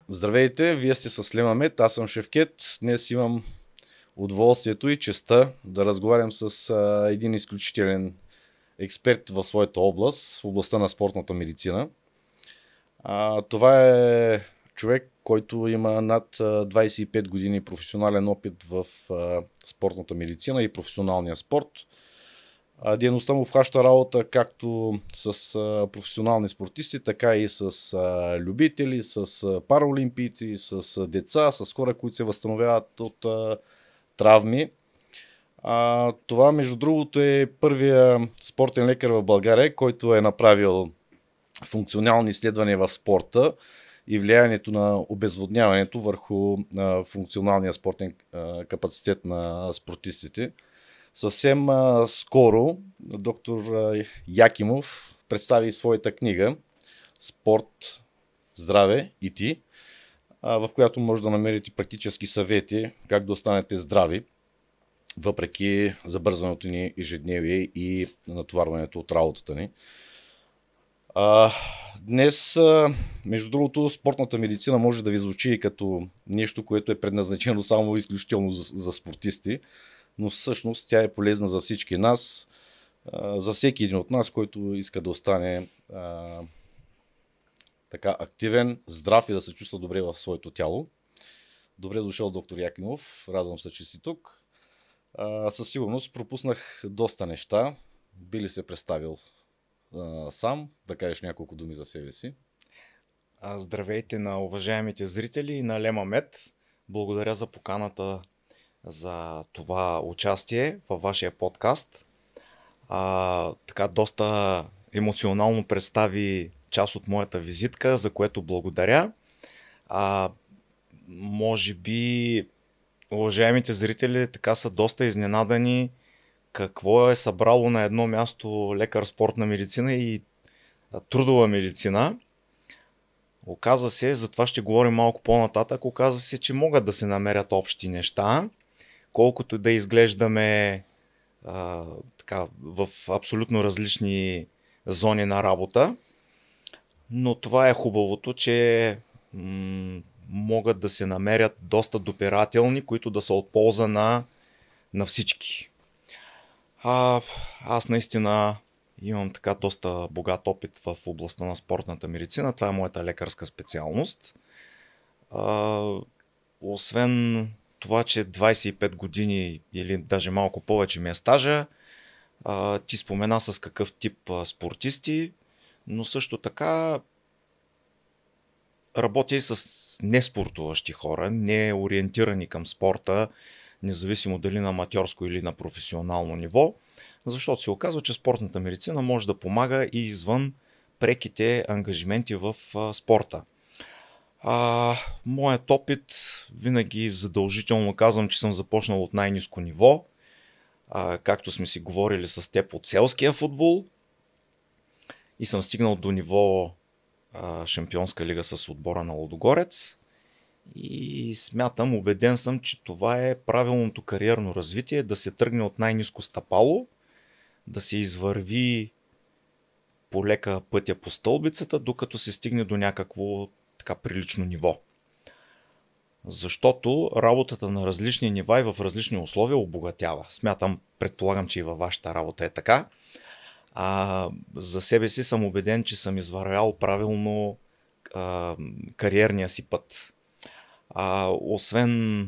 Здравейте, вие сте с Лемамет, аз съм Шевкет. Днес имам удоволствието и честта да разговарям с един изключителен експерт в своята област, в областта на спортната медицина. Това е човек, който има над 25 години професионален опит в спортната медицина и професионалния спорт. Дейността му обхваща работа както с професионални спортисти, така и с любители, с параолимпийци, с деца, с хора, които се възстановяват от травми. Това, между другото, е първия спортен лекар в България, който е направил функционални изследвания в спорта и влиянието на обезводняването върху функционалния спортен капацитет на спортистите. Съвсем скоро доктор Якимов представи своята книга "Спорт, здраве и ти", в която може да намерите практически съвети как да останете здрави, въпреки забързаното ни ежедневие и натоварването от работата ни. Днес, между другото, спортната медицина може да ви звучи и като нещо, което е предназначено само изключително за спортисти, но всъщност тя е полезна за всички нас, за всеки един от нас, който иска да остане така активен, здрав и да се чувства добре в своето тяло. Добре дошъл, доктор Якимов, радвам се, че си тук. Със сигурност пропуснах доста неща. Би ли се представил сам, да кажеш няколко думи за себе си? Здравейте на уважаемите зрители и на Лемамет. Благодаря за поканата за това участие във вашия подкаст. Така доста емоционално представи част от моята визитка, за което благодаря. Може би уважаемите зрители така са доста изненадани какво е събрало на едно място лекар спортна медицина и трудова медицина. Оказа се, за това ще говорим малко по-нататък, оказа се, че могат да се намерят общи неща, колкото да изглеждаме така, в абсолютно различни зони на работа. Но това е хубавото, че могат да се намерят доста допирателни, които да са от полза на всички. Аз наистина имам така доста богат опит в областта на спортната медицина. Това е моята лекарска специалност. Освен това, че 25 години или даже малко повече ми е стажа, ти спомена с какъв тип спортисти, но също така работя и с неспортуващи хора, не ориентирани към спорта, независимо дали на аматьорско или на професионално ниво, защото се оказва, че спортната медицина може да помага и извън преките ангажименти в спорта. Моят опит винаги задължително казвам, че съм започнал от най-ниско ниво, както сме си говорили с теб, от селския футбол, и съм стигнал до ниво Шампионска лига с отбора на Лудогорец. И смятам, убеден съм, че това е правилното кариерно развитие, да се тръгне от най-ниско стъпало, да се извърви полека пътя по стълбицата, докато се стигне до някакво така прилично ниво. Защото работата на различни нива и в различни условия обогатява. Смятам, предполагам, че и във вашата работа е така. За себе си съм убеден, че съм извървял правилно кариерния си път. Освен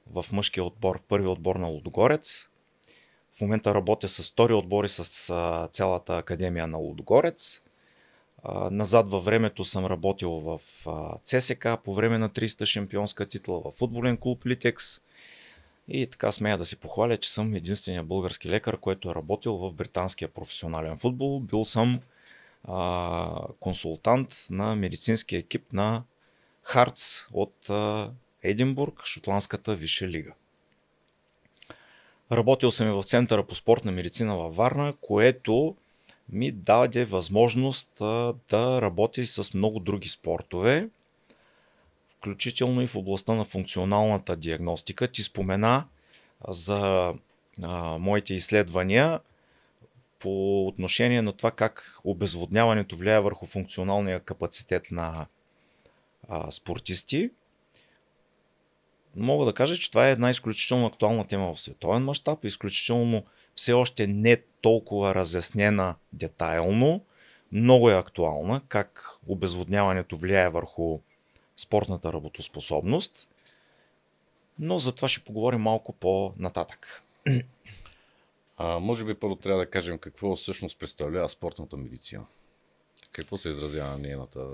в мъжкия отбор, в първи отбор на Лудогорец, в момента работя с втори отбор и с цялата академия на Лудогорец. Назад във времето съм работил в ЦСКА по време на 300 шампионска титла, в футболен клуб Литекс. И така смея да се похваля, че съм единственият български лекар, който е работил в британския професионален футбол. Бил съм консултант на медицинския екип на Хартс от Единбург, шотландската висша лига. Работил съм и в Центъра по спортна медицина във Варна, което ми даде възможност да работя и с много други спортове, включително и в областта на функционалната диагностика. Ти спомена за моите изследвания по отношение на това как обезводняването влияе върху функционалния капацитет на спортисти. Мога да кажа, че това е една изключително актуална тема в световен мащаб, изключително все още не толкова разяснена детайлно, много е актуална, как обезводняването влияе върху спортната работоспособност, но за това ще поговорим малко по-нататък. Може би първо трябва да кажем какво всъщност представлява спортната медицина. Какво се изразява на нейната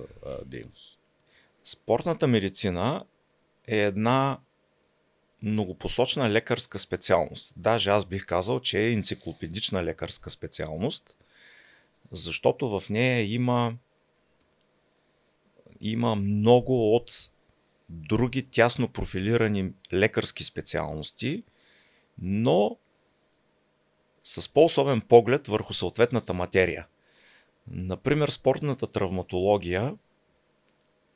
дейност? Спортната медицина е една многопосочна лекарска специалност. Даже аз бих казал, че е енциклопедична лекарска специалност, защото в нея има много от други тясно профилирани лекарски специалности, но с по-особен поглед върху съответната материя. Например, спортната травматология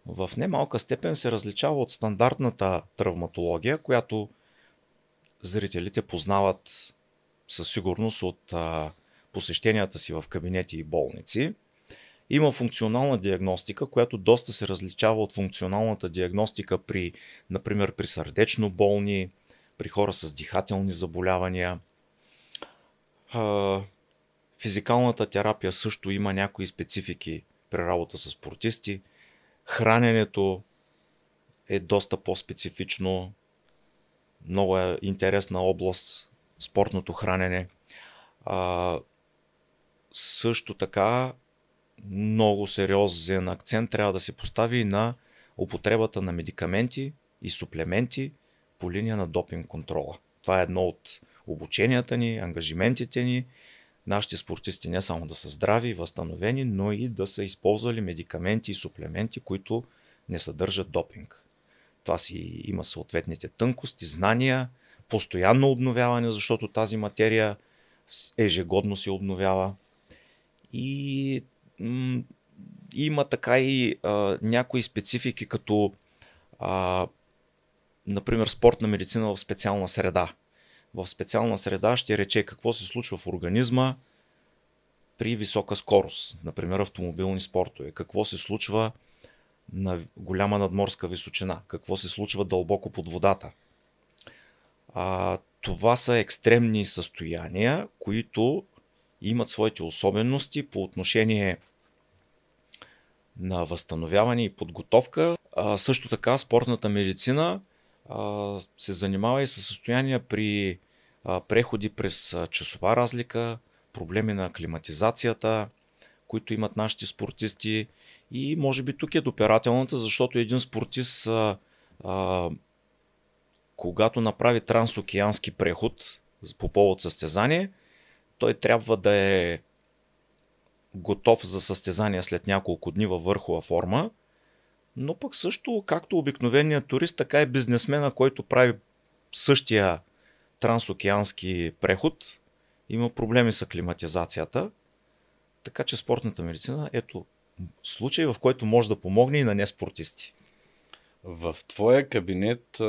в немалка степен се различава от стандартната травматология, която зрителите познават със сигурност от посещенията си в кабинети и болници. Има функционална диагностика, която доста се различава от функционалната диагностика например, при сърдечно болни, при хора с дихателни заболявания. Физикалната терапия също има някои специфики при работа с спортисти. Храненето е доста по-специфично. Много е интересна област спортното хранене. Също така много сериозен акцент трябва да се постави на употребата на медикаменти и суплементи по линия на допинг контрола. Това е едно от обученията ни, ангажиментите ни. Нашите спортисти не само да са здрави и възстановени, но и да са използвали медикаменти и суплементи, които не съдържат допинг. Това си има съответните тънкости, знания, постоянно обновяване, защото тази материя ежегодно се обновява. И има така и някои специфики, като например спортна медицина в специална среда. В специална среда ще рече какво се случва в организма при висока скорост, например автомобилни спортове, какво се случва на голяма надморска височина, какво се случва дълбоко под водата. Това са екстремни състояния, които имат своите особености по отношение на възстановяване и подготовка. Също така спортната медицина се занимава и със състояния при преходи през часова разлика, проблеми на аклиматизацията, които имат нашите спортисти. И може би тук е допирателната, защото един спортист, когато направи трансокеански преход по повод състезание, той трябва да е готов за състезание след няколко дни във върхова форма, но пък също, както обикновеният турист, така и бизнесмена, който прави същия трансокеански преход, има проблеми с аклиматизацията. Така че спортната медицина, ето случай, в който може да помогне и на неспортисти. В твоя кабинет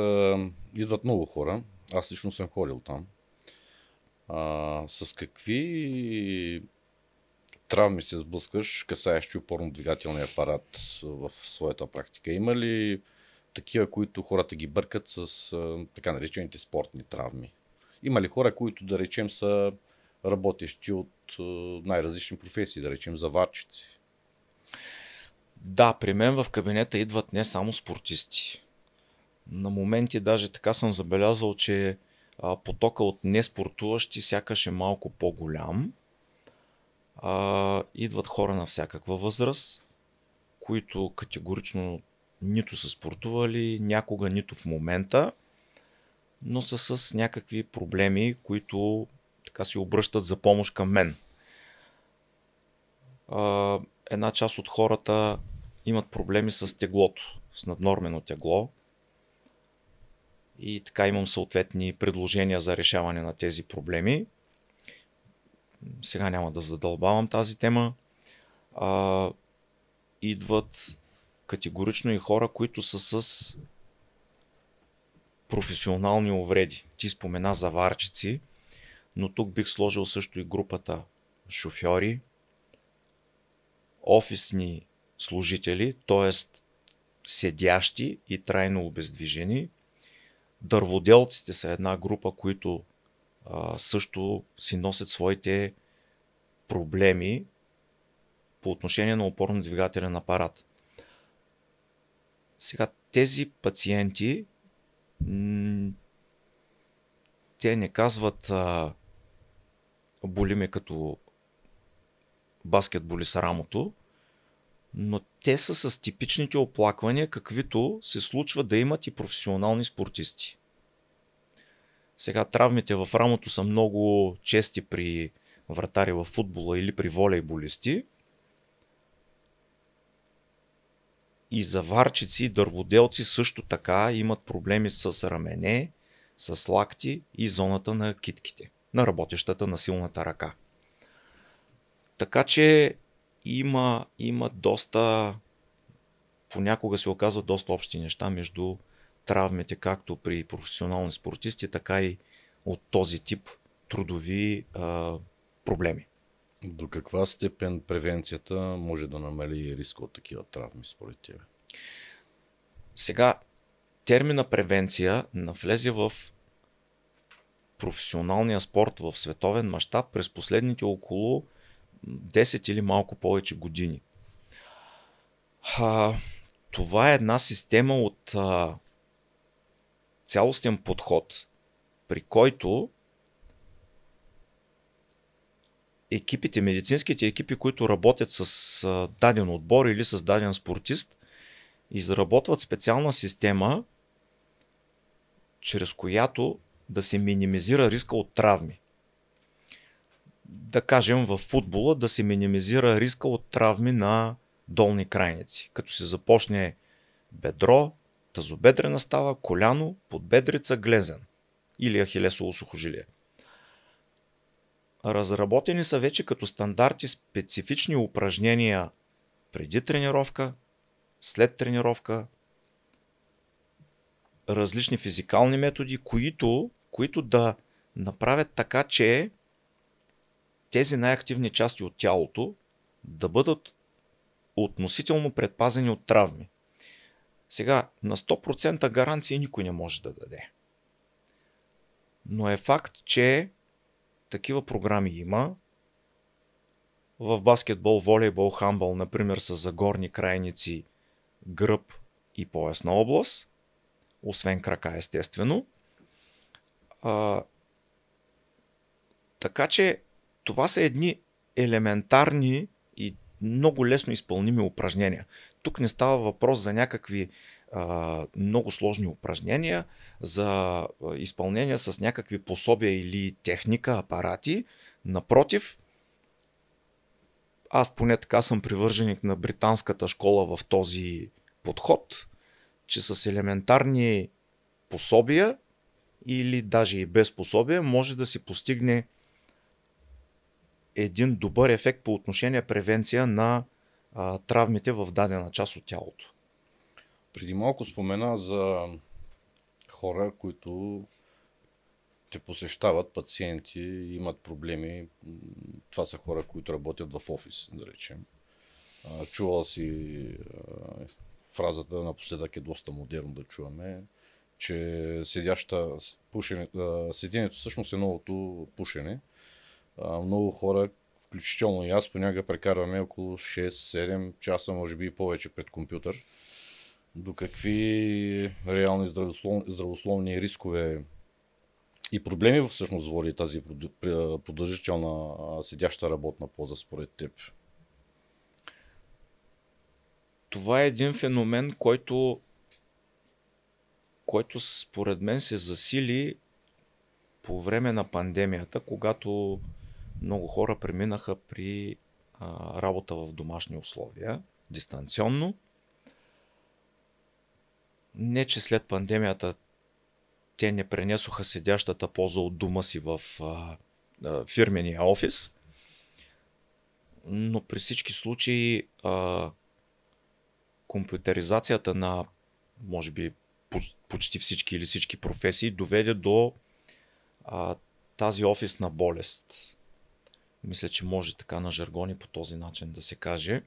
идват много хора. Аз лично съм ходил там. С какви травми се сблъскаш, касаещи опорно-двигателния апарат в своята практика? Има ли такива, които хората ги бъркат с така наречените спортни травми? Има ли хора, които, да речем, са работещи от най-различни професии, да речем заварчици? Да, при мен в кабинета идват не само спортисти. На моменти даже така съм забелязал, че потока от неспортуващи сякаш е малко по-голям. Идват хора на всякаква възраст, които категорично нито са спортували, някога, нито в момента, но са с някакви проблеми, които така се обръщат за помощ към мен. Една част от хората имат проблеми с теглото, с наднормено тегло. И така имам съответни предложения за решаване на тези проблеми. Сега няма да задълбавам тази тема. Идват категорично и хора, които са с професионални увреди. Ти спомена заварчици, но тук бих сложил също и групата шофьори, офисни служители, т.е. седящи и трайно обездвижени. Дърводелците са една група, които също си носят своите проблеми по отношение на опорно-двигателен апарат. Сега тези пациенти те не казват боли ме като баскетболи с рамото, но те са с типичните оплаквания, каквито се случва да имат и професионални спортисти. Сега травмите в рамото са много чести при вратари в футбола или при волейболисти. И заварчици и дърводелци също така имат проблеми с рамене, с лакти и зоната на китките, на работещата на силната ръка. Така че има доста, понякога се оказват доста общи неща между травмите, както при професионални спортисти, така и от този тип трудови проблеми. До каква степен превенцията може да намали риска от такива травми според теб? Сега, термина превенция навлезе в професионалния спорт в световен мащаб през последните около 10 или малко повече години. Това е една система от цялостен подход, при който екипите, медицинските екипи, които работят с даден отбор или с даден спортист, изработват специална система, чрез която да се минимизира риска от травми. Да кажем в футбола да се минимизира риска от травми на долни крайници, като се започне бедро, тазобедрена става, коляно, подбедрица, глезен или ахилесово сухожилие. Разработени са вече като стандарти специфични упражнения преди тренировка, след тренировка, различни физикални методи, които да направят така, че тези най-активни части от тялото да бъдат относително предпазени от травми. Сега, на 100% гаранции никой не може да даде. Но е факт, че такива програми има. В баскетбол, волейбол, хандбол, например, са за горни крайници, гръб и поясна област, освен крака, естествено. Така че това са едни елементарни и много лесно изпълними упражнения. Тук не става въпрос за някакви много сложни упражнения, за изпълнение с някакви пособия или техника, апарати. Напротив, аз поне така съм привърженик на британската школа в този подход, че с елементарни пособия или даже и без пособия може да се постигне един добър ефект по отношение превенция на травмите в дадена част от тялото. Преди малко спомена за хора, които те посещават, пациенти, имат проблеми. Това са хора, които работят в офис, да речем. Чувала си фразата, напоследък е доста модерно да чуваме, че седенето всъщност е новото пушене. Много хора, включително и аз, понякога прекарваме около 6-7 часа, може би и повече пред компютър. До какви реални здравословни рискове и проблеми всъщност води тази продължителна седяща работна поза според теб? Това е един феномен, който според мен се засили по време на пандемията, когато много хора преминаха при работа в домашни условия, дистанционно. Не, че след пандемията те не пренесоха седящата поза от дома си в фирмения офис, но при всички случаи компютъризацията на, може би, почти всички или всички професии доведе до тази офисна болест. Мисля, че може така на жаргони по този начин да се каже.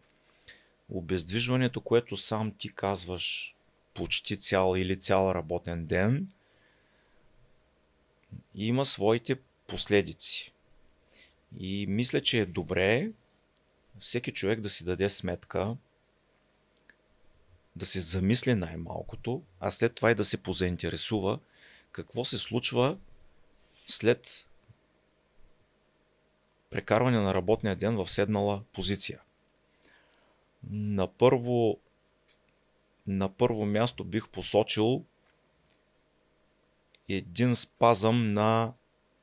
Обездвижването, което сам ти казваш почти цял или цял работен ден, има своите последици. И мисля, че е добре всеки човек да си даде сметка, да се замисли най-малкото, а след това и да се позаинтересува какво се случва след прекарване на работния ден в седнала позиция. На първо място бих посочил един спазъм на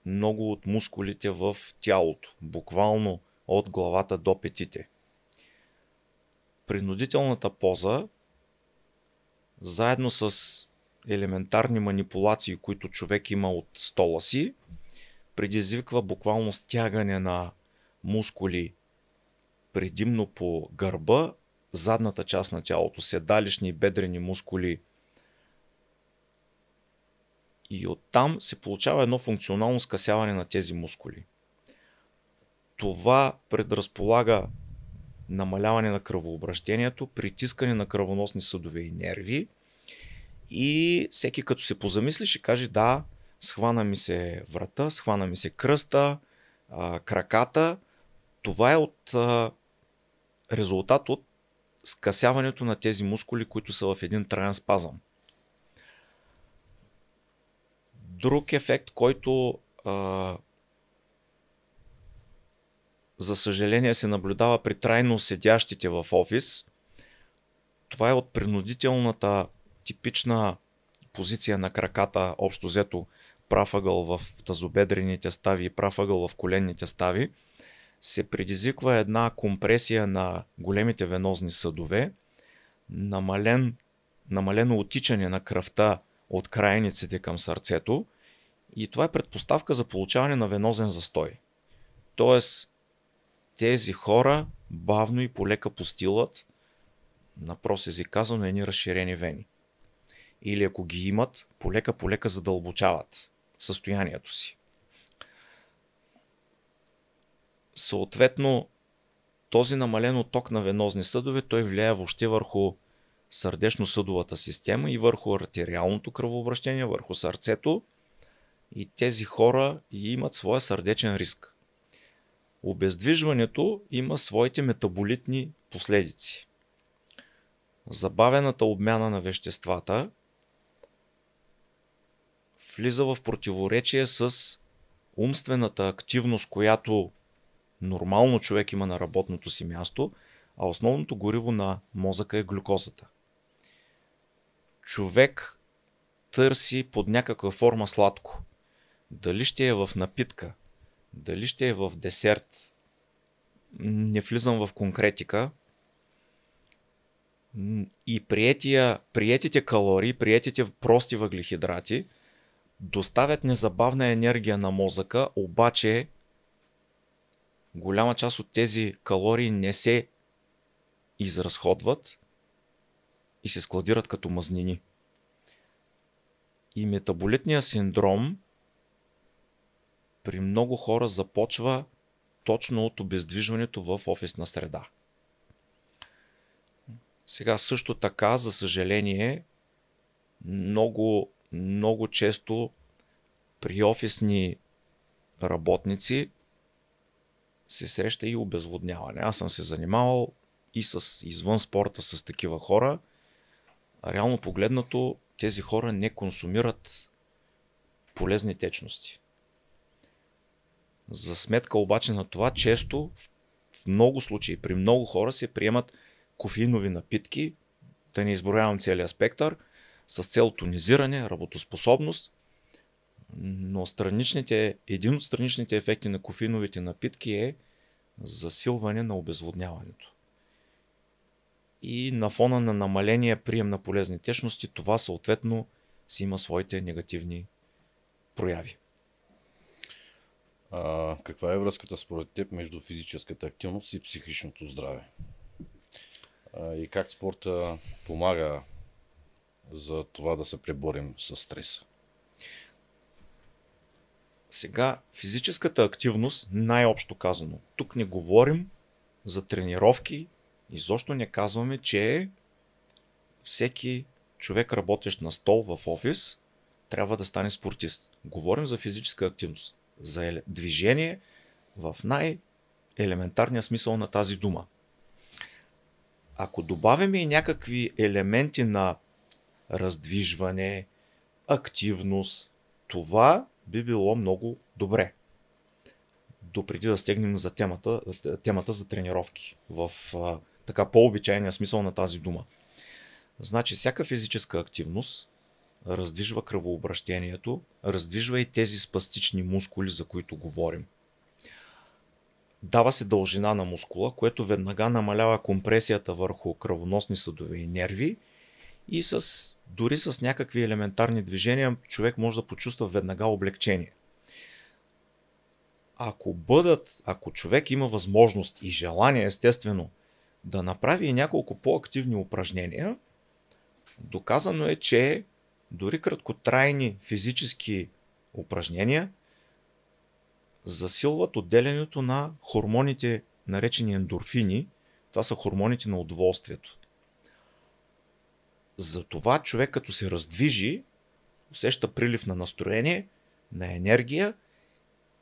много от мускулите в тялото, буквално от главата до петите. Принудителната поза, заедно с елементарни манипулации, които човек има от стола си, предизвиква буквално стягане на мускули, предимно по гърба, задната част на тялото, седалищни и бедрени мускули. И оттам се получава едно функционално скъсяване на тези мускули. Това предразполага намаляване на кръвообращението, притискане на кръвоносни съдове и нерви. И всеки като се позамисли ще каже: да, схвана ми се врата, схвана ми се кръста, краката. Това е резултат от скъсяването на тези мускули, които са в един траен спазъм. Друг ефект, който за съжаление се наблюдава при трайно седящите в офис, това е от принудителната типична позиция на краката, общо взето прав ъгъл в тазобедрените стави и прав ъгъл в коленните стави, се предизвиква една компресия на големите венозни съдове, намалено оттичане на кръвта от крайниците към сърцето, и това е предпоставка за получаване на венозен застой. Тоест, тези хора бавно и полека постилат, на прост език казано, едни разширени вени. Или ако ги имат, полека задълбочават състоянието си. Съответно, този намален отток на венозни съдове, той влияе въобще върху сърдечно-съдовата система и върху артериалното кръвообращение, върху сърцето, и тези хора имат своя сърдечен риск. Обездвижването има своите метаболитни последици. Забавената обмяна на веществата влиза в противоречие с умствената активност, която нормално човек има на работното си място, а основното гориво на мозъка е глюкозата. Човек търси под някаква форма сладко. Дали ще е в напитка, дали ще е в десерт, не влизам в конкретика. И приетите калории, приетите прости въглехидрати доставят незабавна енергия на мозъка, обаче голяма част от тези калории не се изразходват и се складират като мазнини. И метаболитният синдром при много хора започва точно от обездвижването в офисна среда. Сега също така, за съжаление, много често при офисни работници се среща и обезводняване. Аз съм се занимавал и извън спорта с такива хора. Реално погледнато, тези хора не консумират полезни течности. За сметка обаче на това, често, в много случаи, при много хора се приемат кофеинови напитки, да не изброявам целия спектър, с цел тонизиране, работоспособност, но един от страничните ефекти на кофеиновите напитки е засилване на обезводняването. И на фона на намаления прием на полезни течности, това съответно си има своите негативни прояви. Каква е връзката според теб между физическата активност и психичното здраве? И как спорта помага за това да се преборим с стреса? Сега, физическата активност, най-общо казано, тук не говорим за тренировки Изобщо не казваме, че всеки човек, работещ на стол в офис, трябва да стане спортист. Говорим за физическа активност, за движение в най-елементарния смисъл на тази дума. Ако добавяме и някакви елементи на раздвижване, активност, това би било много добре. Допреди да стегнем за темата за тренировки в така по-обичайния смисъл на тази дума. Значи всяка физическа активност раздвижва кръвообращението, раздвижва и тези спастични мускули, за които говорим. Дава се дължина на мускула, което веднага намалява компресията върху кръвоносни съдове и нерви и дори с някакви елементарни движения човек може да почувства веднага облегчение. Ако човек има възможност и желание, естествено, да направи и няколко по-активни упражнения, доказано е, че дори краткотрайни физически упражнения засилват отделянето на хормоните, наречени ендорфини. Това са хормоните на удоволствието. Затова човек, като се раздвижи, усеща прилив на настроение, на енергия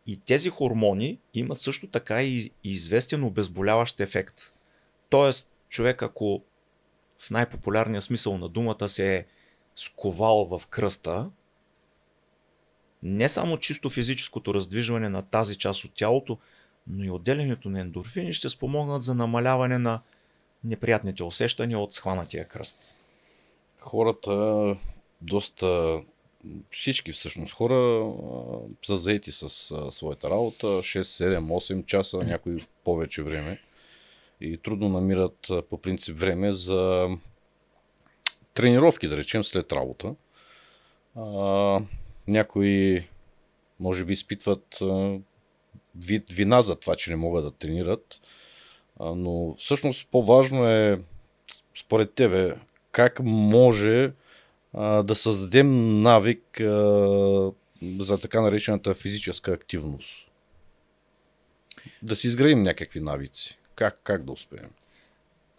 и тези хормони имат също така и известен обезболяващ ефект. Тоест, човек, ако в най-популярния смисъл на думата се е сковал в кръста, не само чисто физическото раздвижване на тази част от тялото, но и отделянето на ендорфини ще спомогнат за намаляване на неприятните усещания от схванатия кръст. Хората доста, всички всъщност хора са заети с своята работа, 6, 7, 8 часа, някои повече време и трудно намират по принцип време за тренировки, да речем, след работа. Някои може би изпитват вина за това, че не могат да тренират, но всъщност по-важно е според тебе как може да създадем навик за така наречената физическа активност. Да си изградим някакви навици. Как да успеем?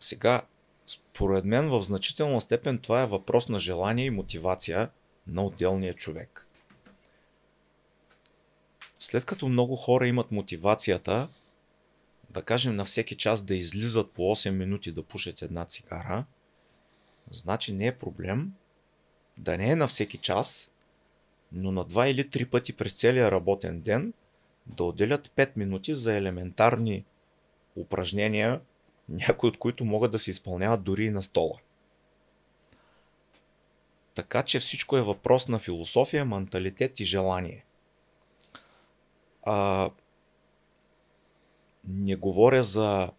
Сега, според мен в значителна степен това е въпрос на желание и мотивация на отделния човек. След като много хора имат мотивацията, да кажем на всеки час да излизат по 8 минути да пушат една цигара, значи не е проблем да не е на всеки час, но на 2 или 3 пъти през целия работен ден да отделят 5 минути за елементарни упражнения, някои от които могат да се изпълняват дори и на стола. Така че всичко е въпрос на философия, менталитет и желание. Не говоря за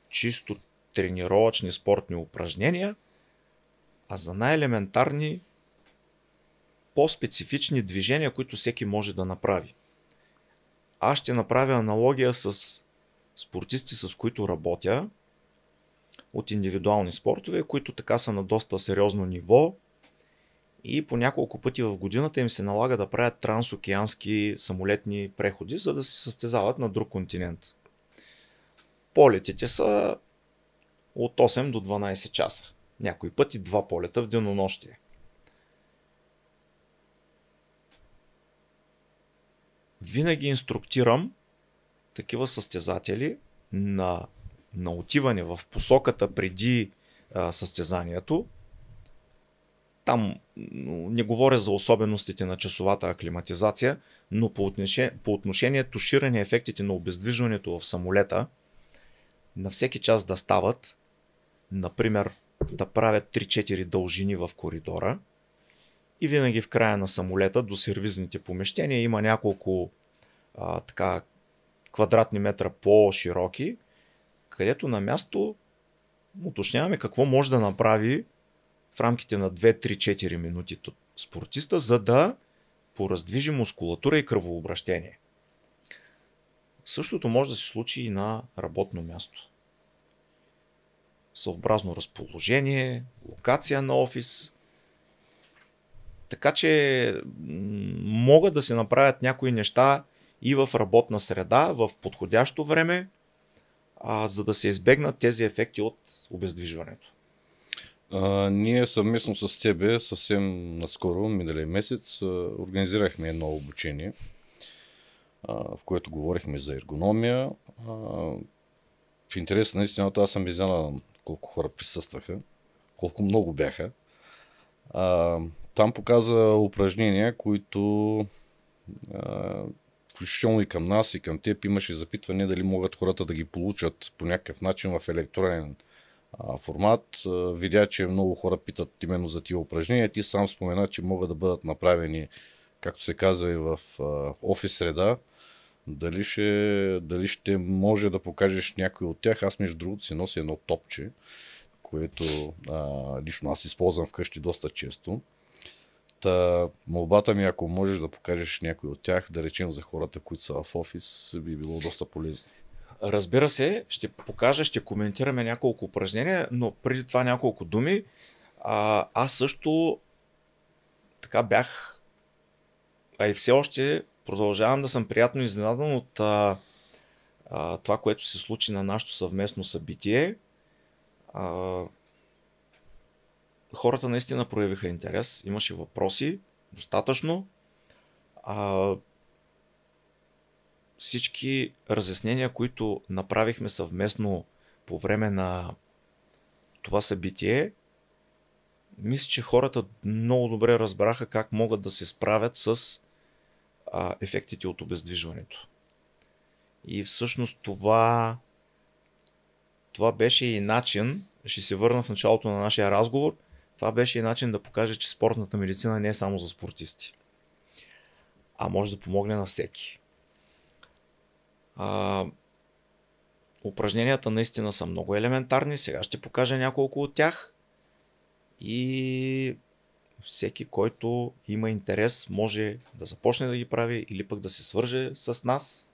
чисто тренировъчни спортни упражнения, а за най-елементарни, по-специфични движения, които всеки може да направи. Аз ще направя аналогия с спортисти, с които работя, от индивидуални спортове, които така са на доста сериозно ниво и по няколко пъти в годината им се налага да правят трансокеански самолетни преходи, за да се състезават на друг континент. Полетите са от 8 до 12 часа. Някой път и 2 полета в денонощие. Винаги инструктирам такива състезатели на отиване в посоката преди състезанието. Там не говоря за особеностите на часовата аклиматизация, но по отношение туширане ефектите на обездвижването в самолета, на всеки час да стават, например да правят 3-4 дължини в коридора и винаги в края на самолета до сервизните помещения има няколко квадратни метра по-широки, където на място уточняваме какво може да направи в рамките на 2-3-4 минути спортиста, за да пораздвижи мускулатура и кръвообращение. Същото може да се случи и на работно място. Съобразно разположение, локация на офис. Така че могат да се направят някои неща и в работна среда, в подходящо време, за да се избегнат тези ефекти от обездвижването? Ние съвместно с тебе съвсем наскоро, миналия месец, организирахме едно обучение, в което говорихме за ергономия. В интерес на истината, аз съм изненадан колко хора присъстваха, колко много бяха. Там показа упражнения, които включително и към нас, и към теб имаше запитване дали могат хората да ги получат по някакъв начин в електронен формат. Видя, че много хора питат именно за тия упражнения. Ти сам спомена, че могат да бъдат направени, както се казва, и в офис среда. Дали ще може да покажеш някой от тях? Аз между другото си нося едно топче, което лично аз използвам вкъщи доста често. Молбата ми, ако можеш да покажеш някой от тях, да речем за хората, които са в офис, би било доста полезно. Разбира се, ще покажа, ще коментираме няколко упражнения, но преди това няколко думи. Аз също така бях, и все още продължавам да съм приятно изненадан от това, което се случи на нашето съвместно събитие. Хората наистина проявиха интерес, имаше въпроси, достатъчно. Всички разяснения, които направихме съвместно по време на това събитие, мисля, че хората много добре разбраха как могат да се справят с ефектите от обездвижването. И всъщност това беше и начин, ще се върна в началото на нашия разговор, това беше и начин да покаже, че спортната медицина не е само за спортисти, а може да помогне на всеки. Упражненията наистина са много елементарни, сега ще покажа няколко от тях и всеки, който има интерес, може да започне да ги прави или пък да се свърже с нас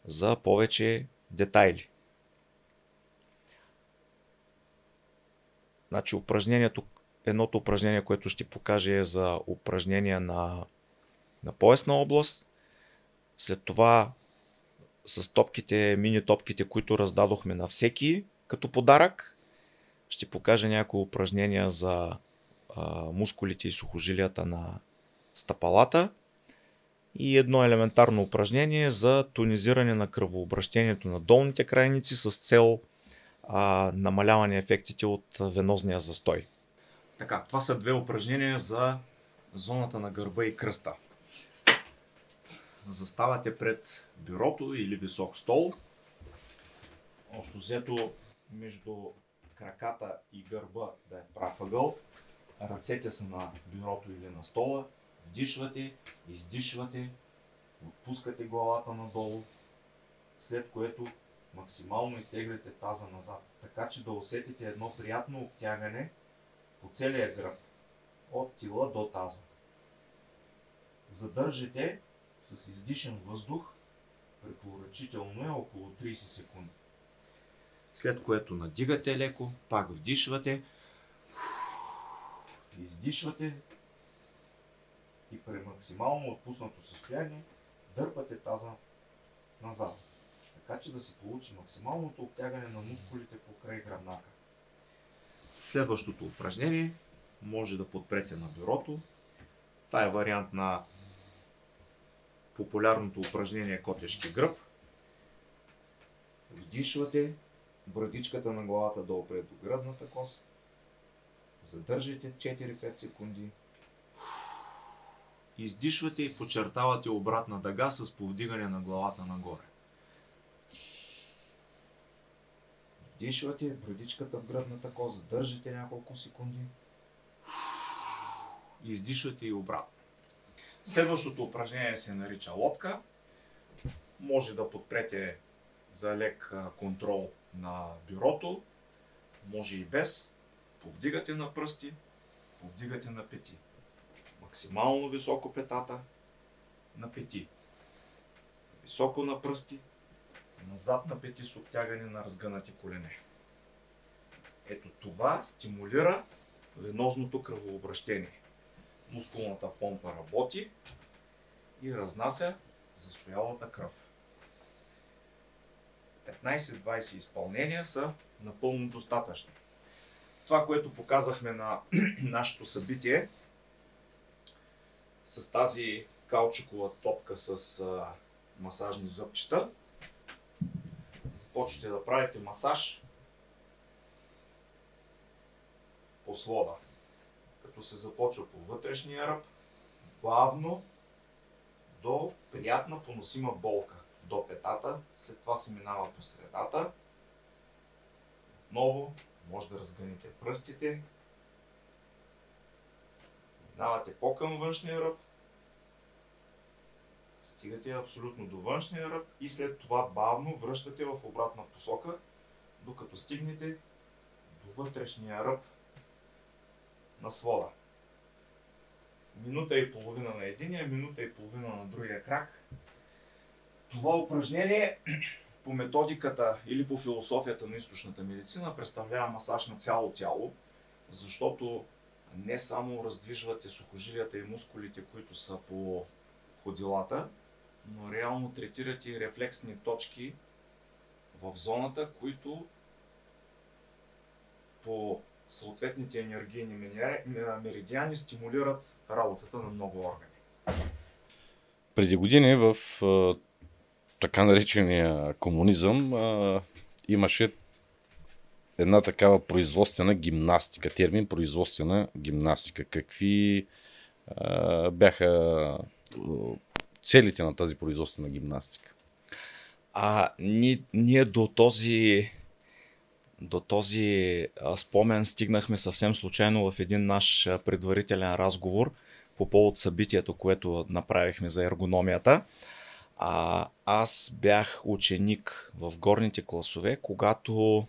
за повече детайли. Значи едното упражнение, което ще покажа е за упражнение на поясна област. След това с мини топките, които раздадохме на всеки като подарък, ще покажа някои упражнения за мускулите и сухожилията на стъпалата и едно елементарно упражнение за тонизиране на кръвообращението на долните крайници с цел намаляване ефектите от венозния застой. Така, това са две упражнения за зоната на гърба и кръста. Заставате пред бюрото или висок стол. Общо взето между краката и гърба да е прав ъгъл. Ръцете са на бюрото или на стола. Вдишвате, издишвате, отпускате главата надолу, след което максимално изтегляте таза назад, така че да усетите едно приятно обтягане по целия гръб, от тила до таза. Задържите с издишен въздух, препоръчително е около 30 секунди. След което надигате леко, пак вдишвате, издишвате и при максимално отпуснато състояние дърпате таза назад, така че да се получи максималното обтягане на мускулите покрай гръбнака. Следващото упражнение може да подпрете на бюрото. Това е вариант на популярното упражнение котешки гръб. Вдишвате, брадичката на главата да опре до гръдната кост. Задържайте 4-5 секунди. Издишвате и подчертавате обратна дъга с повдигане на главата нагоре. Вдишвате, брадичката в гръдната кост, задържите няколко секунди. Издишвате и обратно. Следващото упражнение се нарича лодка. Може да подпрете за лек контрол на бюрото. Може и без. Повдигате на пръсти, повдигате на пети. Максимално високо петата на пети. Високо на пръсти, назад на пети с обтягане на разгънати колене. Ето това стимулира венозното кръвообращение. Мускулната помпа работи и разнася застоялата кръв. 15-20 изпълнения са напълно достатъчни. Това, което показахме на нашето събитие с тази каучукова топка с масажни зъбчета, започвате да правите масаж по свода, като се започва по вътрешния ръб, бавно до приятна поносима болка до петата, след това се минава по средата. Отново може да разгънете пръстите, минавате по-към външния ръб, стигате абсолютно до външния ръб и след това бавно връщате в обратна посока, докато стигнете до вътрешния ръб на свода. Минута и половина на единия, минута и половина на другия крак. Това упражнение по методиката или по философията на източната медицина представлява масаж на цяло тяло, защото не само раздвижвате сухожилията и мускулите, които са по ходилата, но реално третирате и рефлексни точки в зоната, които по съответните енергийни меридиани стимулират работата на много органи. Преди години в така наречения комунизъм имаше една такава производствена гимнастика, термин производствена гимнастика. Какви бяха целите на тази производствена гимнастика? Ние до този спомен стигнахме съвсем случайно в един наш предварителен разговор по повод събитието, което направихме за ергономията. Аз бях ученик в горните класове, когато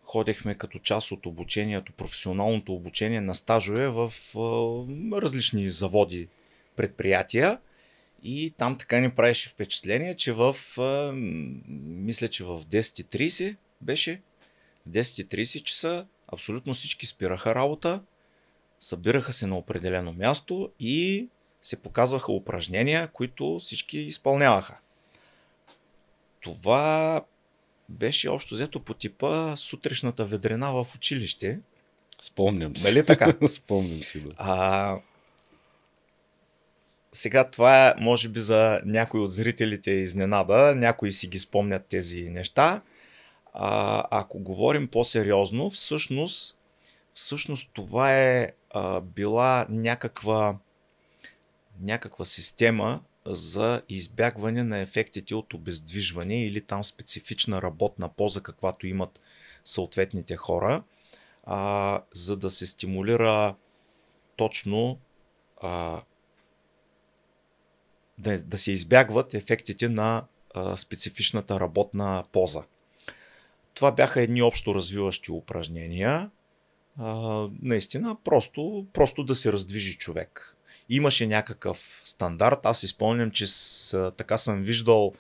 ходехме като част от обучението, професионалното обучение на стажове в различни заводи, предприятия. И там така ни правеше впечатление, че мисля, че в 10:30 беше, в 10:30 часа абсолютно всички спираха работа, събираха се на определено място и се показваха упражнения, които всички изпълняваха. Това беше общо взето по типа сутрешната ведрина в училище. Спомням си. Нали така? Спомням си, да. Сега това може би за някои от зрителите е изненада, някои си ги спомнят тези неща. Ако говорим по-сериозно, всъщност това е била някаква система за избягване на ефектите от обездвижване или там специфична работна поза, каквато имат съответните хора, за да се стимулира точно да се избягват ефектите на специфичната работна поза. Това бяха едни общо развиващи упражнения. Наистина, просто да се раздвижи човек. Имаше някакъв стандарт. Аз си спомням, че така съм виждал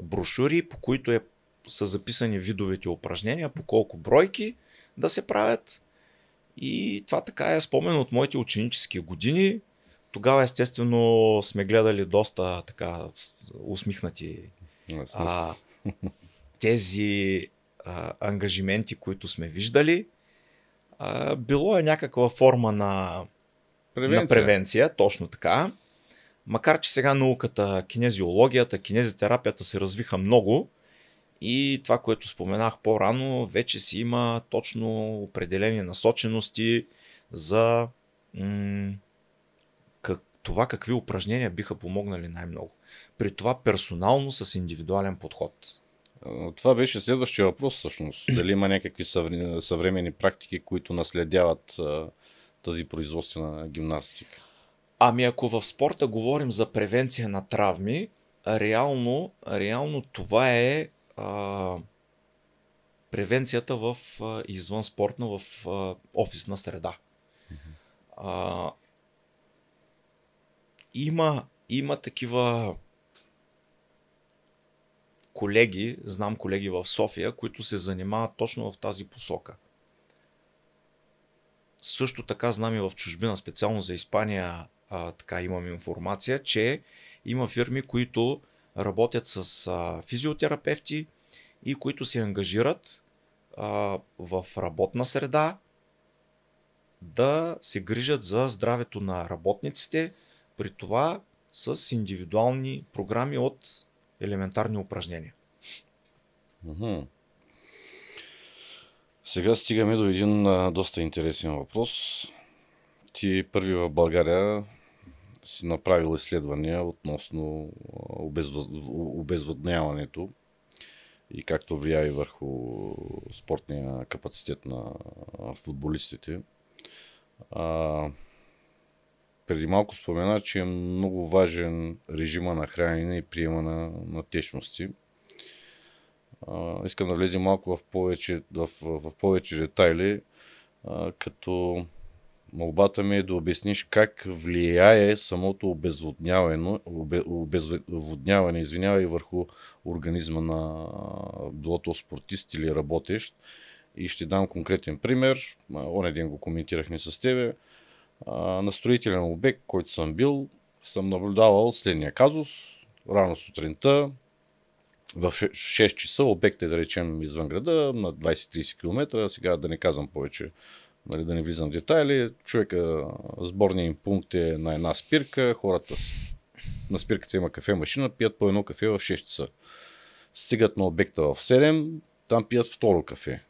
брошури, по които са записани видовете упражнения, по колко бройки да се правят. И това така е спомен от моите ученически години. Тогава естествено сме гледали доста така усмихнати тези ангажименти, които сме виждали. Било е някаква форма на превенция, точно така. Макар че сега науката, кинезиологията, кинезитерапията се развиха много и това, което споменах по-рано, вече си има точно определени насочености за това какви упражнения биха помогнали най-много. При това персонално с индивидуален подход. Това беше следващия въпрос всъщност. Дали има някакви съвременни практики, които наследяват тази производствена гимнастика? Ако в спорта говорим за превенция на травми, реално това е превенцията в извън спортна, в офисна среда. Има такива колеги, знам колеги в София, които се занимават точно в тази посока. Също така знам и в чужбина, специално за Испания, така имам информация, че има фирми, които работят с физиотерапевти и които се ангажират в работна среда да се грижат за здравето на работниците, при това с индивидуални програми от елементарни упражнения. Сега стигаме до един доста интересен въпрос. Ти първи в България си направил изследвания относно обезводняването и както влияе върху спортния капацитет на футболистите. Преди малко спомена, че е много важен режима на хранене и приема на течности. Искам да влезем малко в повече детайли, като молбата ми е да обясниш как влияе самото обезводняване върху организма на билото спортист или работещ. И ще дам конкретен пример. Онен ден го коментирахме с тебе. На строителен обект, който съм бил, съм наблюдавал следния казус. Рано сутринта, в 6 часа, обект е, да речем, извън града, на 20-30 км. Сега да не казвам повече, нали, да не влизам в детайли. Човека, сборния им пункт е на една спирка. Хората на спирката има кафе-машина, пият по едно кафе в 6 часа. Стигат на обекта в 7, там пият второ кафе.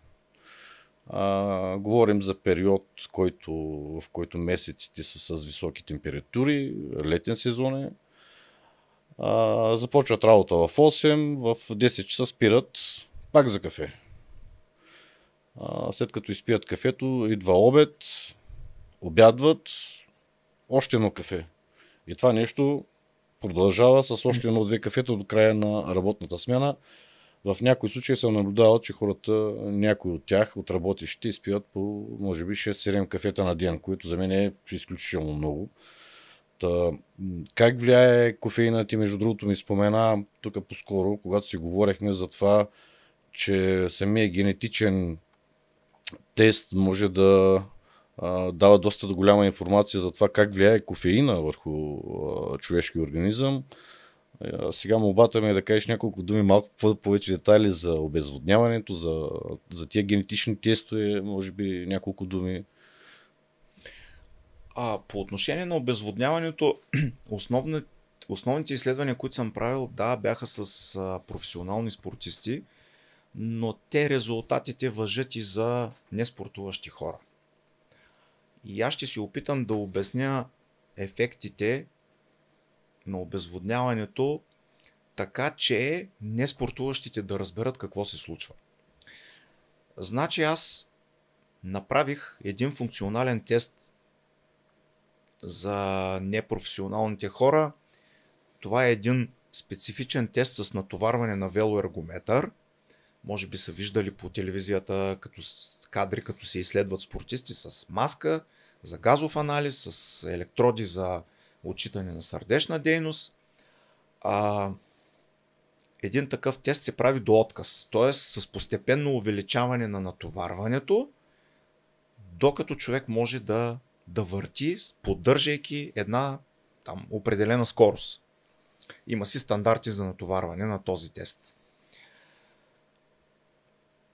Говорим за период, в който месеците са с високи температури, летен сезон е. Започват работа в 8, в 10 часа спират пак за кафе. След като изпият кафето, идва обед, обядват, още едно кафе. И това нещо продължава с още едно-две кафета до края на работната смяна. В някои случаи съм наблюдавал, че хората, някои от тях, от работещите, изпиват по, може би, 6-7 кафета на ден, което за мен е изключително много. Как влияе кофеинът? И между другото ми спомена тук по-скоро, когато си говорихме за това, че самия генетичен тест може да дава доста голяма информация за това как влияе кофеина върху човешкия организъм. Сега молбата ми е да кажеш няколко думи, малко повече детайли за обезводняването, за тия генетични тестове, може би няколко думи. По отношение на обезводняването, основните изследвания, които съм правил, да, бяха с професионални спортисти, но те резултатите важат и за неспортуващи хора. И аз ще си опитам да обясня ефектите на обезводняването, така че неспортуващите да разберат какво се случва. Значи аз направих един функционален тест за непрофесионалните хора. Това е един специфичен тест с натоварване на велоергометър. Може би са виждали по телевизията кадри, като се изследват спортисти с маска за газов анализ, с електроди за отчитане на сърдечна дейност. Един такъв тест се прави до отказ, т.е. с постепенно увеличаване на натоварването, докато човек може да върти, поддържайки една определена скорост. Има си стандарти за натоварване на този тест.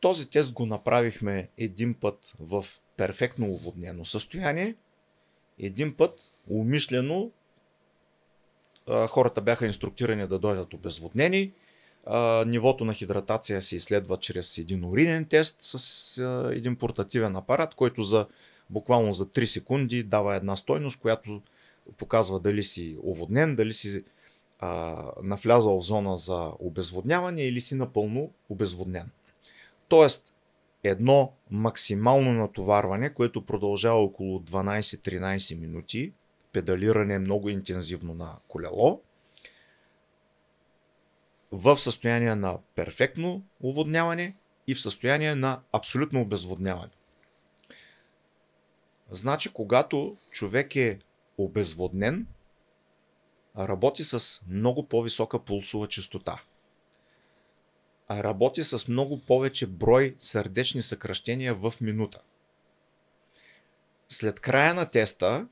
Този тест го направихме един път в перфектно оводнено състояние, един път умишлено хората бяха инструктирани да дойдат обезводнени. Нивото на хидратация се изследва чрез един уринен тест с един портативен апарат, който буквално за 3 секунди дава една стойност, която показва дали си оводнен, дали си навлязал в зона за обезводняване или си напълно обезводнен. Тоест, едно максимално натоварване, което продължава около 12-13 минути, педалиране много интензивно на колело, в състояние на перфектно оводняване и в състояние на абсолютно обезводняване. Значи, когато човек е обезводнен, работи с много по-висока пулсова честота. Работи с много повече брой сърдечни съкращения в минута. След края на теста,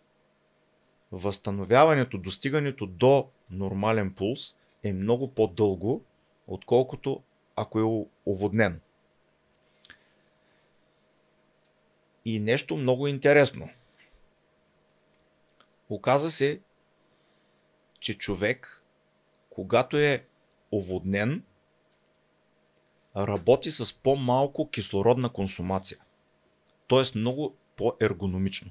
възстановяването, достигането до нормален пулс е много по-дълго, отколкото ако е оводнен. И нещо много интересно. Оказа се, че човек, когато е оводнен, работи с по-малко кислородна консумация. Тоест много по-ергономично.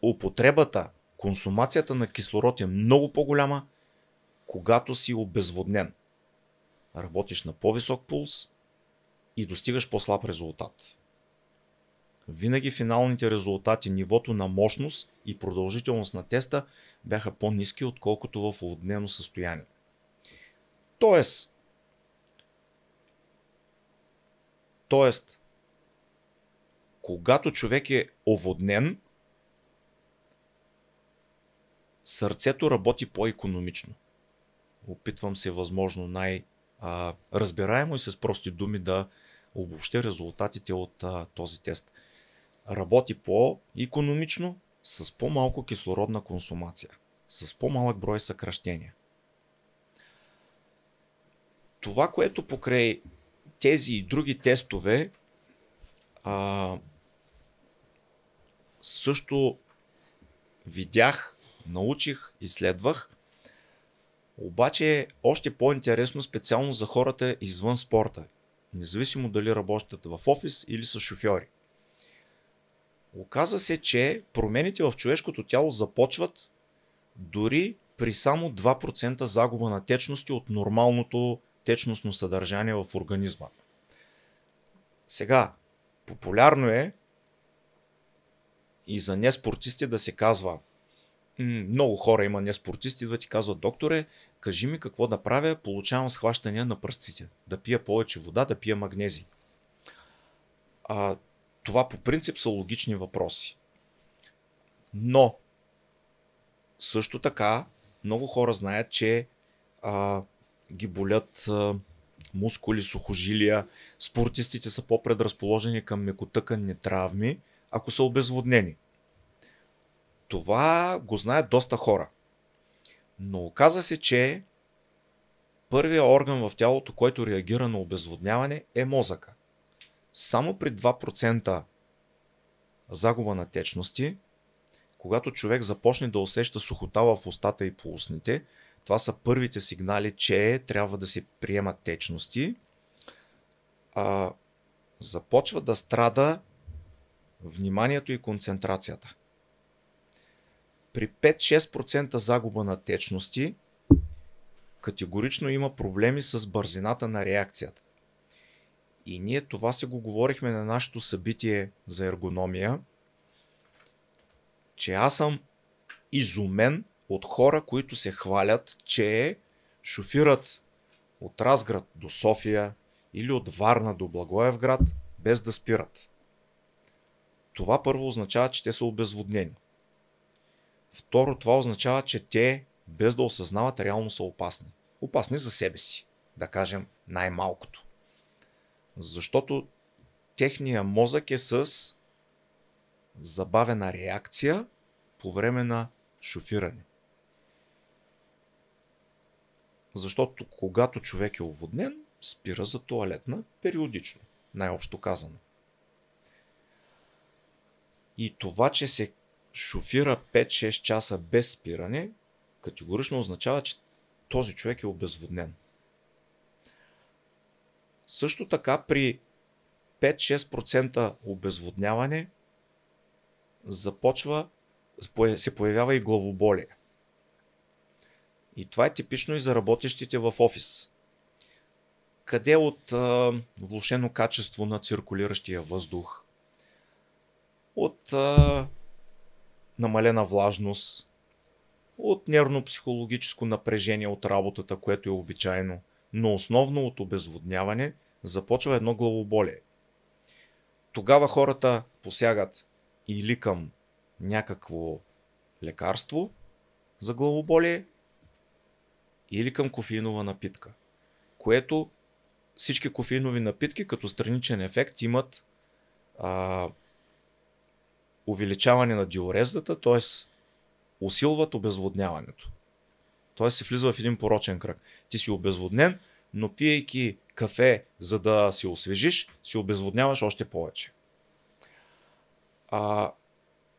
Употребата, консумацията на кислород е много по-голяма, когато си обезводнен. Работиш на по-висок пулс и достигаш по-слаб резултат. Винаги финалните резултати, нивото на мощност и продължителност на теста бяха по-ниски, отколкото в оводнено състояние. Тоест, когато човек е оводнен, сърцето работи по-икономично. Опитвам се възможно най-разбираемо и с прости думи да обобщя резултатите от този тест. Работи по-икономично, с по-малко кислородна консумация, с по-малък брой съкращения. Това, което покрай тези и други тестове също видях, научих, изследвах, обаче е още по-интересно специално за хората извън спорта, независимо дали работят в офис или са шофьори. Оказа се, че промените в човешкото тяло започват дори при само 2% загуба на течности от нормалното течностно съдържание в организма. Сега, популярно е и за неспортисти да се казва, много хора има неспортисти, идват и казват: докторе, кажи ми какво да правя, получавам схващания на пръстците, да пия повече вода, да пия магнезий. Това по принцип са логични въпроси. Но също така много хора знаят, че ги болят мускули, сухожилия, спортистите са по-предразположени към мекотъканни травми, ако са обезводнени. Това го знаят доста хора. Но оказа се, че първият орган в тялото, който реагира на обезводняване, е мозъка. Само при 2% загуба на течности, когато човек започне да усеща сухота в устата и по устните, това са първите сигнали, че трябва да се приемат течности, започва да страда вниманието и концентрацията. При 5-6% загуба на течности категорично има проблеми с бързината на реакцията. И ние това се го говорихме на нашето събитие за ергономия, че аз съм изумен от хора, които се хвалят, че шофират от Разград до София или от Варна до Благоевград без да спират. Това първо означава, че те са обезводнени. Второ, това означава, че те без да осъзнават реално са опасни. Опасни за себе си, да кажем най-малкото. Защото техният мозък е с забавена реакция по време на шофиране. Защото когато човек е оводнен, спира за тоалетна периодично, най-общо казано. И това, че се шофира 5-6 часа без спиране, категорично означава, че този човек е обезводнен. Също така при 5-6% обезводняване се появява и главоболие. И това е типично и за работещите в офис. Къде от влошено качество на циркулиращия въздух, от намалена влажност, от нервно-психологическо напрежение от работата, което е обичайно, но основно от обезводняване, започва едно главоболие. Тогава хората посягат или към някакво лекарство за главоболие, или към кофеинова напитка, което всички кофеинови напитки като страничен ефект имат увеличаване на диурезата, т.е. усилват обезводняването. Тоест се влиза в един порочен кръг. Ти си обезводнен, но пиейки кафе, за да си освежиш, си обезводняваш още повече.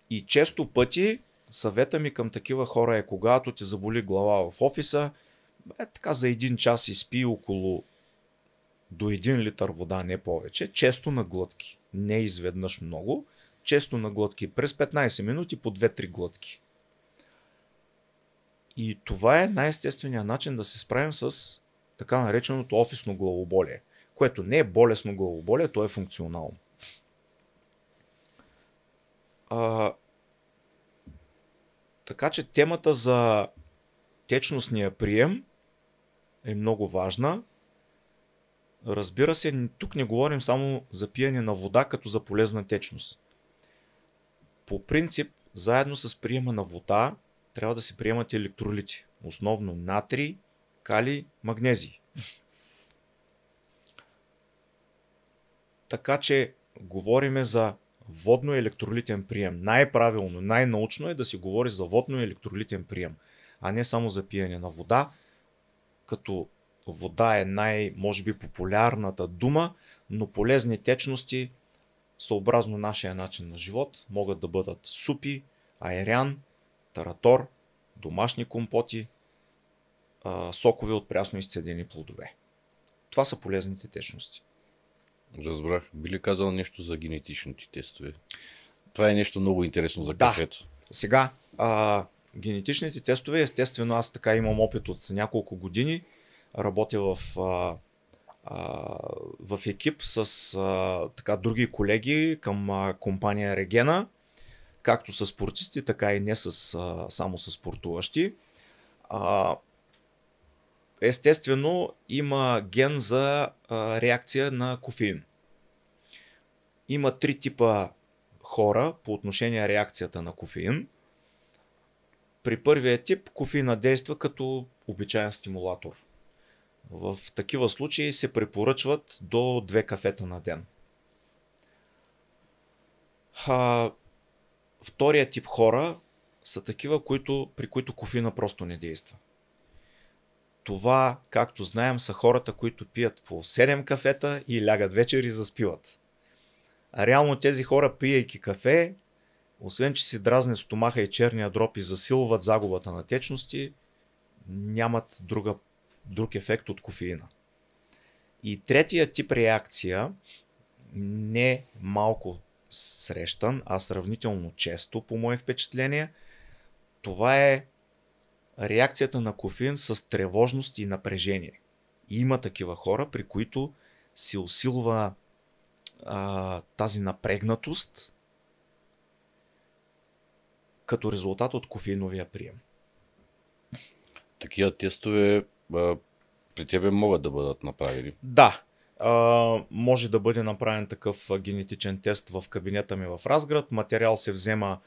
И често пъти съвета ми към такива хора е, когато ти заболи глава в офиса, така за 1 час изпи около до 1 литър вода, не повече, често на глътки. Не изведнъж много, често на глътки. През 15 минути по 2-3 глътки. И това е най-естественият начин да се справим с така нареченото офисно главоболие, което не е болесно главоболие, то е функционално. Така че темата за течностния прием е много важна. Разбира се, тук не говорим само за пиене на вода като за полезна течност. По принцип, заедно с приема на вода трябва да се приемат електролити. Основно натрий, калий, магнезий. Така че говориме за водно-електролитен прием. Най-правилно, най-научно е да се говори за водно-електролитен прием, а не само за пиене на вода, като вода е може би популярната дума, но полезни течности, съобразно нашия начин на живот, могат да бъдат супи, айрян, таратор, домашни компоти, сокове от прясно изцедени плодове. Това са полезните течности. Разбрах. Би ли казал нещо за генетичните тестове? Това е нещо много интересно за кафето. Сега, генетичните тестове, естествено, аз така имам опит от няколко години. Работя в екип с така други колеги към компания Регена, както с спортисти, така и не само с спортуващи. Естествено, има ген за реакция на кофеин. Има 3 типа хора по отношение реакцията на кофеин. При първия тип кофеина действа като обичаен стимулатор. В такива случаи се препоръчват до 2 кафета на ден. Втория тип хора са такива, при които кофеина просто не действа. Това, както знаем, са хората, които пият по 7 кафета и лягат вечер и заспиват. А реално тези хора, пиейки кафе, освен че си дразне стомаха и черния дроб и засилват загубата на течности, нямат друг ефект от кофеина. И третия тип реакция, не малко срещан, а сравнително често, по мое впечатление, това е реакцията на кофеин с тревожност и напрежение. И има такива хора, при които се усилва тази напрегнатост като резултат от кофеиновия прием. Такива тестове при тебе могат да бъдат направени? Да. Може да бъде направен такъв генетичен тест в кабинета ми в Разград. Материал се взема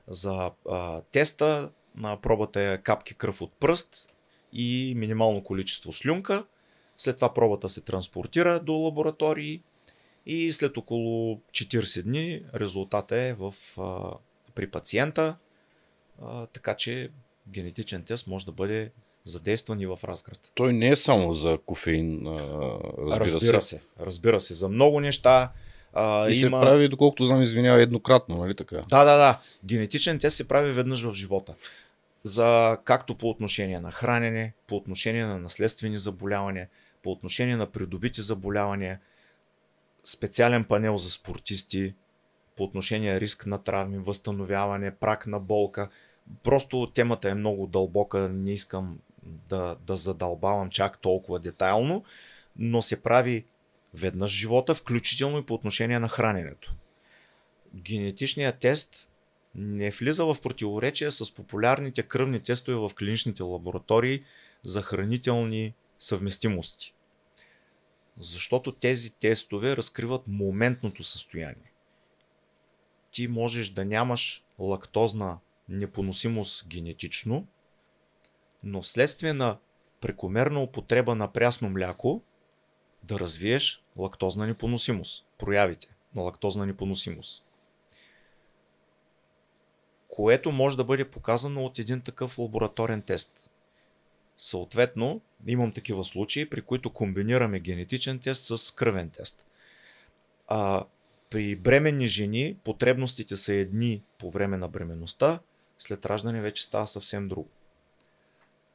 за теста. На пробата е капки кръв от пръст и минимално количество слюнка. След това пробата се транспортира до лаборатории и след около 40 дни резултатът е при пациента. Така че генетичен тест може да бъде задействан и в Разград. Той не е само за кофеин, разбира се. За много неща. И се прави, доколкото знам, извинява, еднократно, нали така? Да. Генетичен тест се прави веднъж в живота. Както по отношение на хранене, по отношение на наследствени заболявания, по отношение на придобити заболявания, специален панел за спортисти, по отношение риск на травми, възстановяване, прак на болка. Просто темата е много дълбока, не искам да задълбавам чак толкова детайлно, но се прави веднъж в живота, включително и по отношение на храненето. Генетичният тест не влиза в противоречие с популярните кръвни тестове в клиничните лаборатории за хранителни съвместимости. Защото тези тестове разкриват моментното състояние. Ти можеш да нямаш лактозна непоносимост генетично, но вследствие на прекомерна употреба на прясно мляко да развиеш лактозна непоносимост. Проявите на лактозна непоносимост. Което може да бъде показано от един такъв лабораторен тест. Съответно, имам такива случаи, при които комбинираме генетичен тест с кръвен тест. При бременни жени потребностите са едни по време на бременността, след раждане вече става съвсем друго.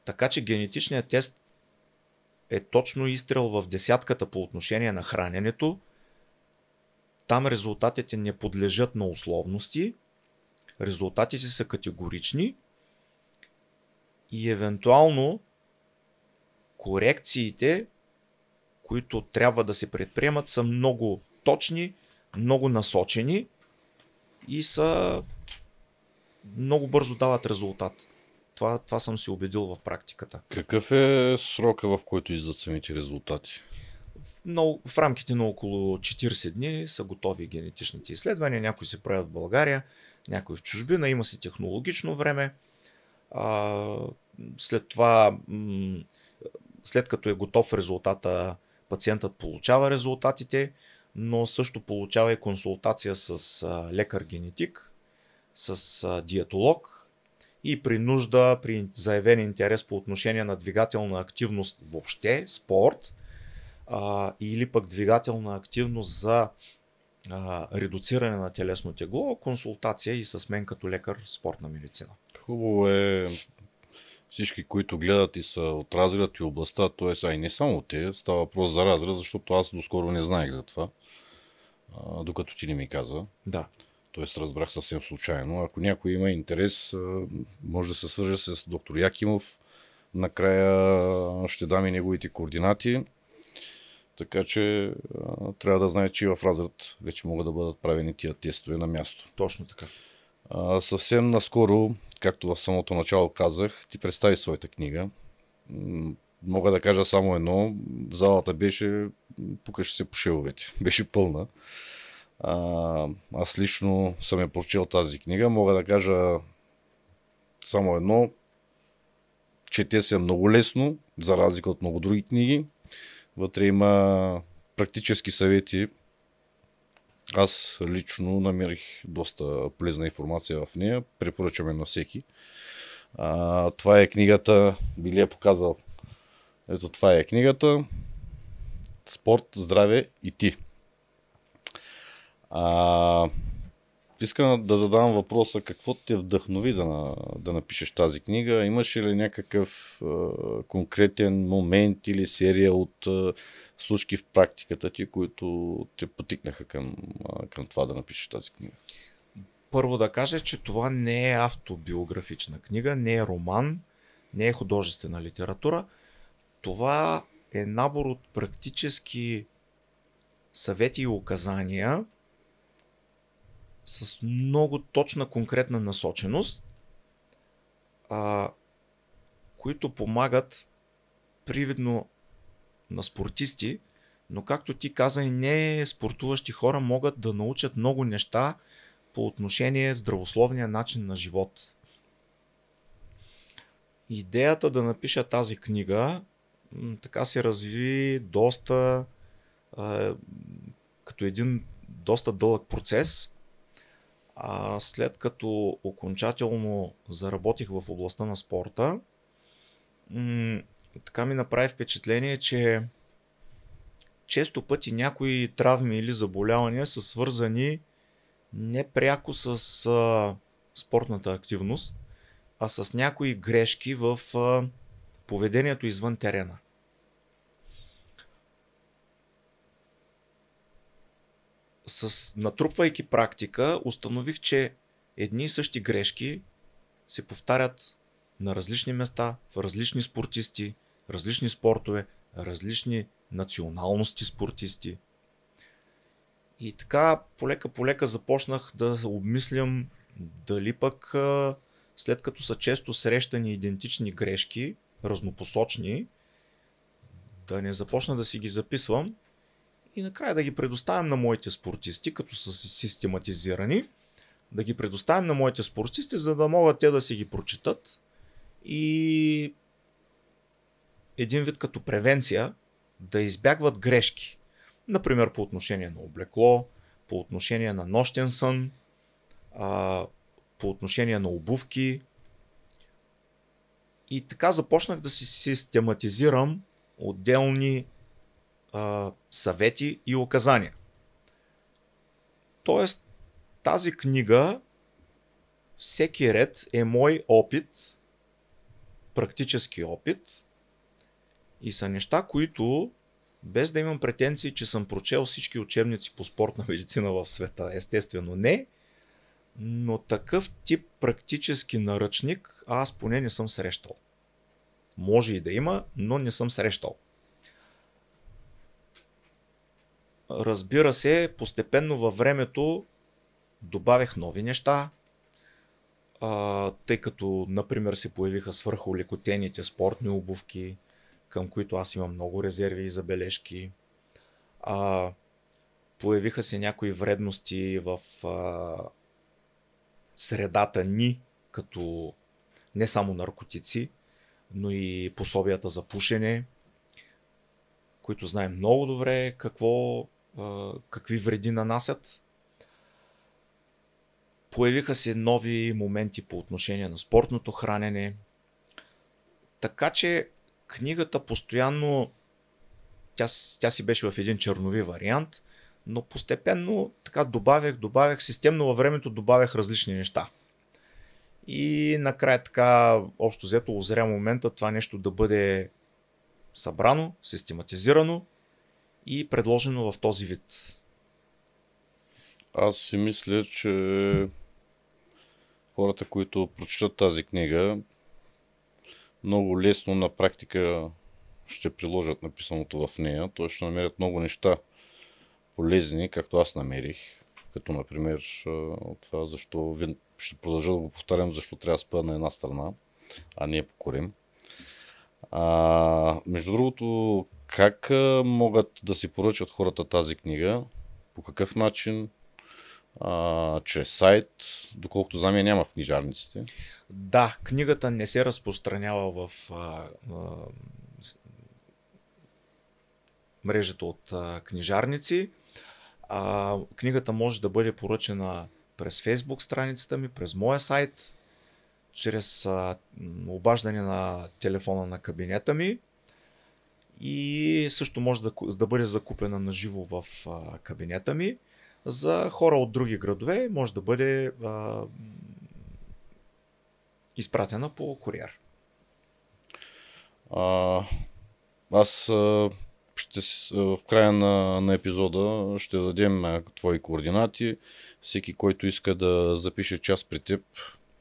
Така че генетичният тест е точно изстрел в десятката по отношение на храненето. Там резултатите не подлежат на условности, резултатите са категорични и евентуално корекциите, които трябва да се предприемат, са много точни, много насочени и са много бързо дават резултат. Това съм си убедил в практиката. Какъв е срока, в който излизат самите резултати? В рамките на около 40 дни са готови генетичните изследвания. Някои се правят в България, някои в чужбина. Има си технологично време. След това, след като е готов резултата, пациентът получава резултатите, но също получава и консултация с лекар-генетик, с диетолог и при нужда, при заявен интерес по отношение на двигателна активност въобще, спорт, или пък двигателна активност за редуциране на телесно тегло, консултация и с мен като лекар спортна медицина. Хубаво е всички, които гледат и са от разряд и областта, т.е. и не само те, става въпрос за разряд, защото аз доскоро не знаех за това, докато ти не ми каза. Да. Т.е. разбрах съвсем случайно. Ако някой има интерес, може да се свърже с доктор Якимов. Накрая ще дам и неговите координати. Така че трябва да знае, че в разред вече могат да бъдат правени тия тестове на място. Точно така. Съвсем наскоро, както в самото начало казах, ти представи своята книга. Мога да кажа само едно. Залата беше, пукаше се по шевовете. Беше пълна. Аз лично съм я прочел тази книга. Мога да кажа само едно. Чете се много лесно, за разлика от много други книги. Вътре има практически съвети. Аз лично намерих доста полезна информация в нея. Препоръчваме на всеки. Това е книгата. Били я показал. Ето това е книгата. Спорт, здраве и ти. Искам да задам въпроса, какво те вдъхнови да напишеш тази книга? Имаш ли някакъв конкретен момент или серия от случки в практиката ти, които те потикнаха към това да напишеш тази книга? Първо да кажа, че това не е автобиографична книга, не е роман, не е художествена литература. Това е набор от практически съвети и указания с много точна конкретна насоченост, които помагат привидно на спортисти, но както ти каза, и не спортуващи хора могат да научат много неща по отношение здравословния начин на живот. Идеята да напиша тази книга така се разви доста като един доста дълъг процес. След като окончателно заработих в областта на спорта, така ми направи впечатление, че често пъти някои травми или заболявания са свързани не пряко с спортната активност, а с някои грешки в поведението извън терена. Натрупвайки практика, установих, че едни и същи грешки се повтарят на различни места, в различни спортисти, различни спортове, различни националности спортисти. И така полека започнах да обмислям дали пък след като са често срещани идентични грешки, разнопосочни, да не започна да си ги записвам и накрая да ги предоставям на моите спортисти, като са систематизирани, да ги предоставям на моите спортисти, за да могат те да си ги прочитат и един вид като превенция да избягват грешки. Например, по отношение на облекло, по отношение на нощен сън, по отношение на обувки. И така започнах да си систематизирам отделни съвети и указания. Тоест, тази книга, всеки ред е мой опит, практически опит, и са неща, които, без да имам претенции, че съм прочел всички учебници по спортна медицина в света, естествено не, но такъв тип практически наръчник аз поне не съм срещал. Може и да има, но не съм срещал. Разбира се, постепенно във времето добавях нови неща, тъй като, например, се появиха свръхолекотените спортни обувки, към които аз имам много резерви и забележки. Появиха се някои вредности в средата ни, като не само наркотици, но и пособията за пушене, които знаем много добре какви вреди нанасят. Появиха се нови моменти по отношение на спортното хранене. Така че книгата постоянно, тя си беше в един чернови вариант, но постепенно така добавях, системно във времето добавях различни неща. И накрая така, общо взето, озря момента това нещо да бъде събрано, систематизирано и предложено в този вид. Аз си мисля, че хората, които прочитат тази книга, много лесно на практика ще приложат написаното в нея. Т.е. ще намерят много неща полезни, както аз намерих. Като например това, защо ще продължа да го повтарям, защо трябва да спа на една страна, а не покорим. Между другото, как могат да си поръчат хората тази книга? По какъв начин? Чрез сайт, доколкото знам, я няма в книжарниците. Да, книгата не се разпространява в мрежата от книжарници. Книгата може да бъде поръчена през Facebook страницата ми, през моя сайт, чрез обаждане на телефона на кабинета ми, и също може да бъде закупена на живо в кабинета ми. За хора от други градове може да бъде изпратена по куриер. Аз в края на епизода ще дадем твои координати. Всеки, който иска да запише час при теб,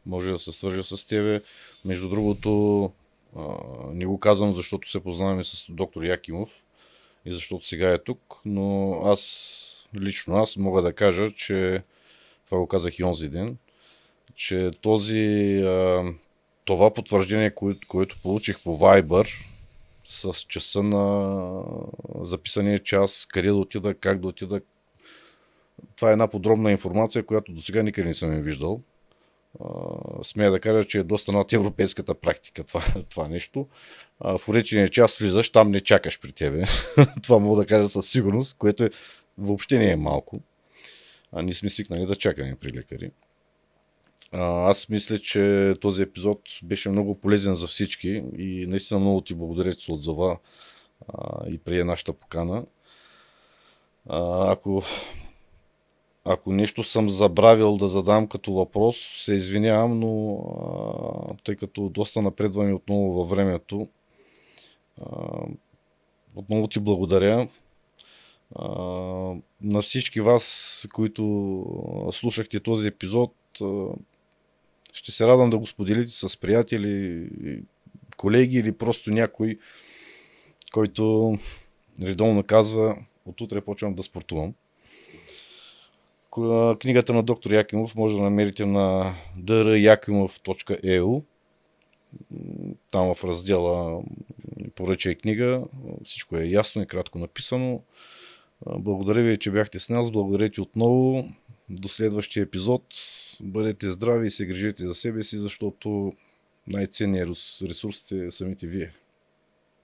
може да се свърже с тебе. Между другото, не го казвам, защото се познаваме с доктор Якимов и защото сега е тук, но лично аз мога да кажа, че това го казах и онзи ден, че това потвърждение, което получих по Viber с часа на записания час, къде да отида, как да отида, това е една подробна информация, която до сега никъде не съм я виждал. Смея да кажа, че е доста над европейската практика това нещо. В уречения час влизаш, там не чакаш при тебе. Това мога да кажа със сигурност, което въобще не е малко. Ние сме свикнали да чакаме при лекари. Аз мисля, че този епизод беше много полезен за всички и наистина много ти благодаря, че се отзова и прие нашата покана. Ако нещо съм забравил да задам като въпрос, се извинявам, но тъй като доста напредваме отново във времето, отново ти благодаря. На всички вас, които слушахте този епизод, ще се радвам да го споделите с приятели, колеги или просто някой, който редовно казва: отутре почвам да спортувам. Книгата на доктор Якимов може да намерите на drjakimov.eu. Там в раздела поръчай книга. Всичко е ясно и кратко написано. Благодаря ви, че бяхте с нас. Благодаря ти отново. До следващия епизод. Бъдете здрави и се грижете за себе си, защото най-ценният ресурс сте самите вие.